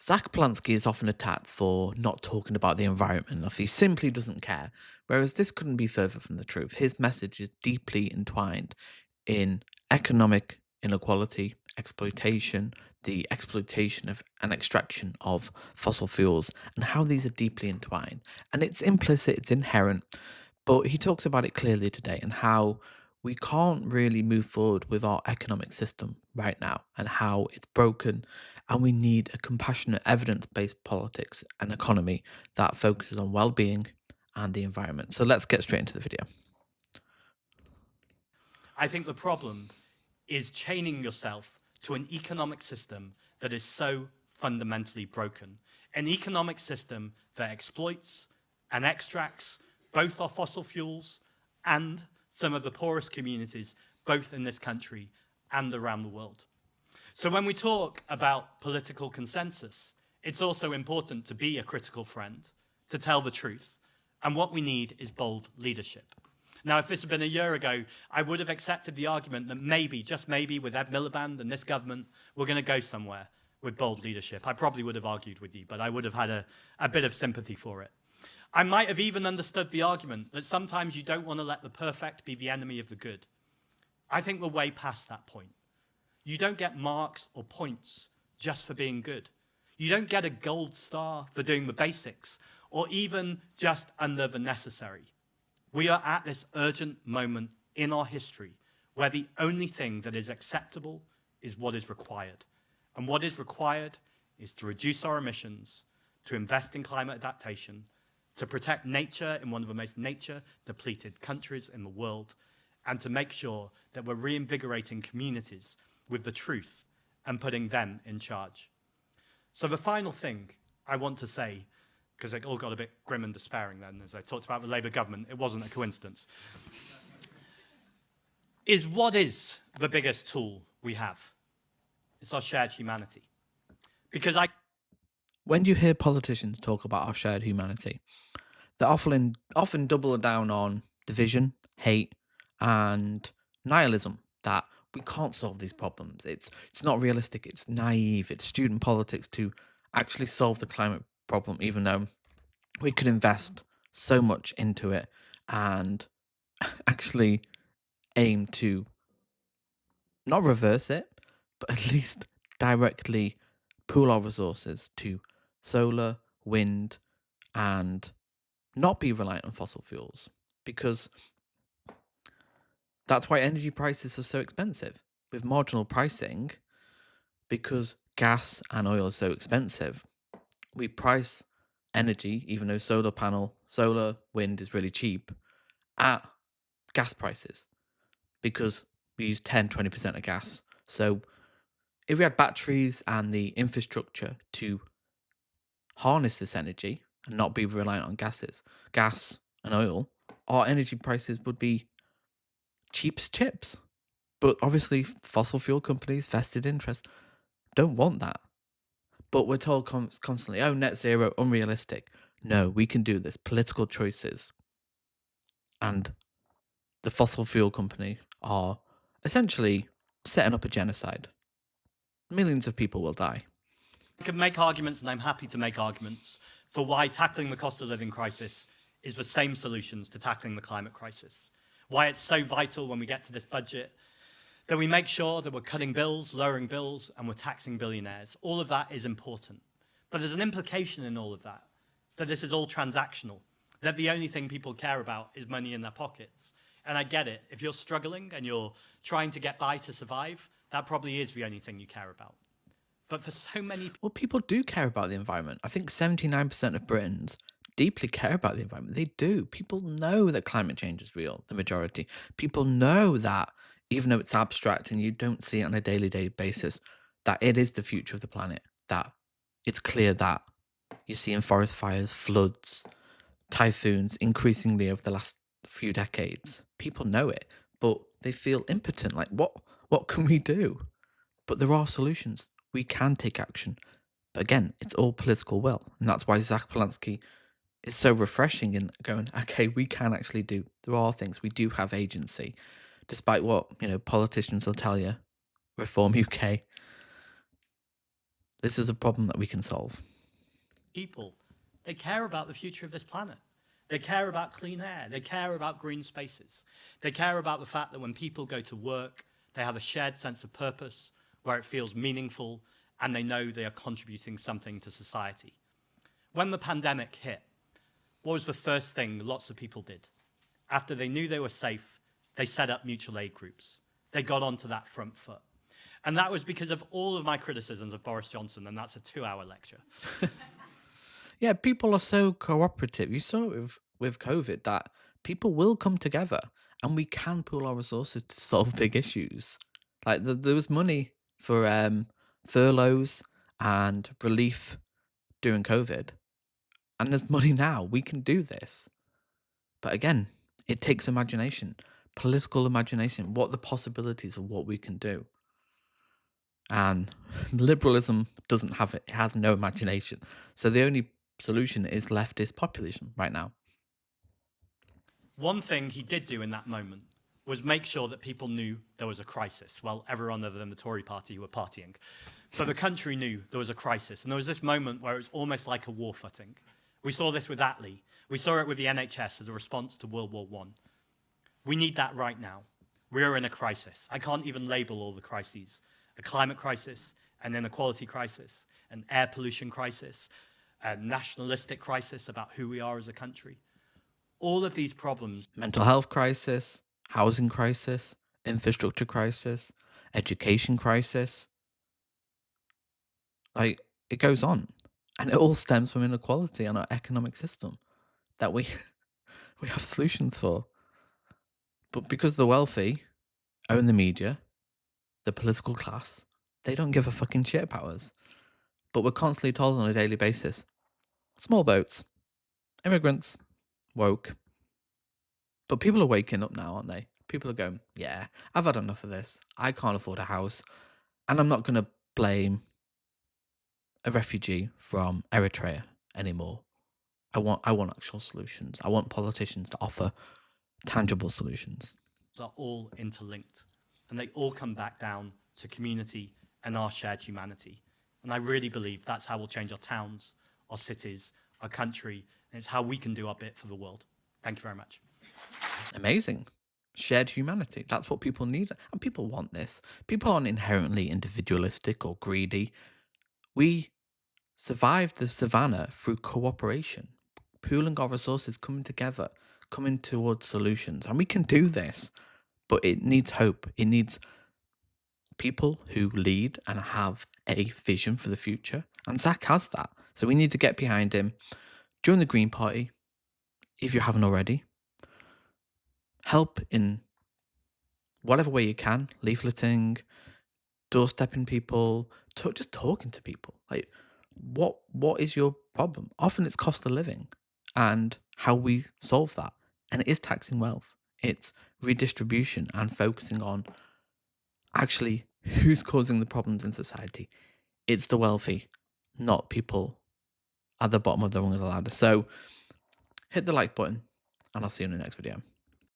Zack Polanski is often attacked for not talking about the environment enough. He simply doesn't care. Whereas this couldn't be further from the truth. His message is deeply entwined in economic inequality, exploitation, the exploitation of and extraction of fossil fuels, and how these are deeply entwined. And it's implicit, it's inherent, but he talks about it clearly today and how we can't really move forward with our economic system right now and how it's broken. And we need a compassionate, evidence based politics and economy that focuses on well being and the environment. So let's get straight into the video. I think the problem is chaining yourself to an economic system that is so fundamentally broken. An economic system that exploits and extracts both our fossil fuels and some of the poorest communities, both in this country and around the world. So when we talk about political consensus, it's also important to be a critical friend, to tell the truth, and what we need is bold leadership. Now, if this had been a year ago, I would have accepted the argument that maybe, just maybe, with Ed Miliband and this government, we're going to go somewhere with bold leadership. I probably would have argued with you, but I would have had a bit of sympathy for it. I might have even understood the argument that sometimes you don't want to let the perfect be the enemy of the good. I think we're way past that point. You don't get marks or points just for being good. You don't get a gold star for doing the basics, or even just under the necessary. We are at this urgent moment in our history where the only thing that is acceptable is what is required. And what is required is to reduce our emissions, to invest in climate adaptation, to protect nature in one of the most nature-depleted countries in the world, and to make sure that we're reinvigorating communities with the truth and putting them in charge. So the final thing I want to say, because it all got a bit grim and despairing then, as I talked about the Labour government, it wasn't a coincidence, is what is the biggest tool we have? It's our shared humanity. Because When you hear politicians talk about our shared humanity, they often double down on division, hate, and nihilism, that we can't solve these problems. It's not realistic, it's naive, it's student politics to actually solve the climate problem, even though we could invest so much into it and actually aim to not reverse it, but at least directly pool our resources to solar, wind, and not be reliant on fossil fuels, because that's why energy prices are so expensive with marginal pricing. Because gas and oil are so expensive, we price energy, even though solar wind is really cheap, at gas prices, because we use 10-20% of gas. So if we had batteries and the infrastructure to harness this energy and not be reliant on gas and oil, our energy prices would be cheap as chips. But obviously, fossil fuel companies, vested interest, don't want that. But we're told constantly, oh, net zero, unrealistic. No, we can do this. Political choices. And the fossil fuel companies are essentially setting up a genocide. Millions of people will die. can make arguments, and I'm happy to make arguments, for why tackling the cost of living crisis is the same solutions to tackling the climate crisis. Why it's so vital when we get to this budget that we make sure that we're cutting bills, lowering bills, and we're taxing billionaires. All of that is important. But there's an implication in all of that this is all transactional, that the only thing people care about is money in their pockets. And I get it. If you're struggling and you're trying to get by to survive, that probably is the only thing you care about. But for so many Well, people do care about the environment. I think 79% of Britons deeply care about the environment. They do. People know that climate change is real, the majority. People know that, even though it's abstract and you don't see it on a daily basis, that it is the future of the planet. That it's clear that you're seeing forest fires, floods, typhoons increasingly over the last few decades. People know it, but they feel impotent. Like, what can we do? But there are solutions. We can take action. But again, it's all political will. And that's why Zack Polanski is so refreshing in going, okay, we can actually do, there are things, we do have agency, despite what, politicians will tell you, Reform UK. This is a problem that we can solve. People, they care about the future of this planet. They care about clean air. They care about green spaces. They care about the fact that when people go to work, they have a shared sense of purpose where it feels meaningful and they know they are contributing something to society. When the pandemic hit, what was the first thing lots of people did? After they knew they were safe, they set up mutual aid groups. They got onto that front foot. And that was because of all of my criticisms of Boris Johnson, and that's a 2-hour lecture. Yeah, people are so cooperative. You saw it with COVID that people will come together and we can pool our resources to solve big issues. Like there was money for furloughs and relief during COVID, and there's money now. We can do this. But again, it takes imagination, political imagination, what the possibilities of what we can do. And liberalism doesn't have it, it has no imagination. So the only solution is leftist populism right now. One thing he did do in that moment was make sure that people knew there was a crisis. Well, everyone other than the Tory party who were partying. So the country knew there was a crisis. And there was this moment where it was almost like a war footing. We saw this with Attlee. We saw it with the NHS as a response to World War I. We need that right now. We are in a crisis. I can't even label all the crises. A climate crisis, an inequality crisis, an air pollution crisis, a nationalistic crisis about who we are as a country. All of these problems, Mental health crisis, housing crisis, infrastructure crisis, education crisis. Like it goes on. And it all stems from inequality and our economic system that we we have solutions for. But because the wealthy own the media, the political class, they don't give a fucking shit about us. But we're constantly told on a daily basis. Small boats, immigrants, woke. But people are waking up now, aren't they? People are going, yeah, I've had enough of this. I can't afford a house. And I'm not going to blame a refugee from Eritrea anymore. I want actual solutions. I want politicians to offer tangible solutions. are all interlinked, and they all come back down to community and our shared humanity. And I really believe that's how we'll change our towns, our cities, our country, and it's how we can do our bit for the world. Thank you very much. Amazing. Shared humanity. That's what people need. And people want this. People aren't inherently individualistic or greedy. We survived the savannah through cooperation, pooling our resources, coming together, coming towards solutions. And we can do this, but it needs hope. It needs people who lead and have a vision for the future. And Zack has that. So we need to get behind him. Join the Green Party if you haven't already. Help in whatever way you can, leafleting, doorstepping people, just talking to people. Like, what is your problem? Often it's cost of living and how we solve that. And it is taxing wealth. It's redistribution and focusing on actually who's causing the problems in society. It's the wealthy, not people at the bottom of the rung of the ladder. So hit the like button and I'll see you in the next video.